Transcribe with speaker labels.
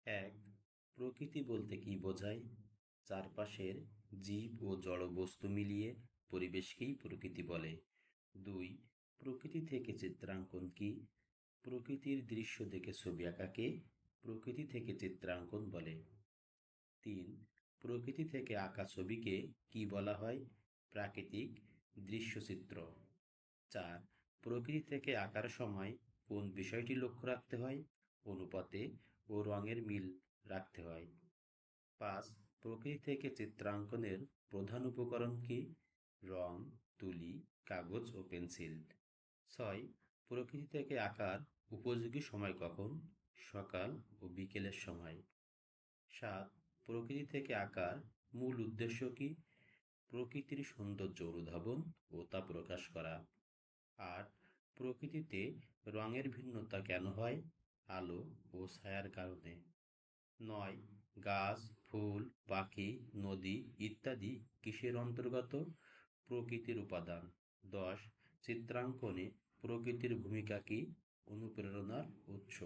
Speaker 1: এক, প্রকৃতি বলতে কি বোঝায়? চারপাশের জীব ও জড় বস্তু মিলিয়ে পরিবেশকেই প্রকৃতি বলে। দুই, প্রকৃতি থেকে চিত্রাঙ্কন কি? প্রকৃতির দৃশ্য দেখে ছবি আঁকাকে প্রকৃতি থেকে চিত্রাঙ্কন বলে। তিন, প্রকৃতি থেকে আঁকা ছবিকে কি বলা হয়? প্রাকৃতিক দৃশ্যচিত্র। চার, প্রকৃতি থেকে আঁকার সময় কোন বিষয়টি লক্ষ্য রাখতে হয়? অনুপাতে ও রঙের মিল রাখতে হয়। পাঁচ, প্রকৃতি থেকে চিত্রাঙ্কনের প্রধান উপকরণ কি? রং, তুলি, কাগজ ও পেন্সিল। ছয়, প্রকৃতি থেকে আঁকার উপযোগী সময় কখন? সকাল ও বিকেলের সময়। সাত, প্রকৃতি থেকে আঁকার মূল উদ্দেশ্য কি? প্রকৃতির সৌন্দর্য অনুধাবন ও তা প্রকাশ করা। আট, প্রকৃতিতে রঙের ভিন্নতা কেন হয়? আলো ও ছায়ার কারণে। নয়, গাছ, ফুল, পাখি, নদী ইত্যাদি কিসের অন্তর্গত? প্রকৃতির উপাদান। 10, চিত্রাঙ্কনে প্রকৃতির ভূমিকা কি? অনুপ্রেরণার উৎস।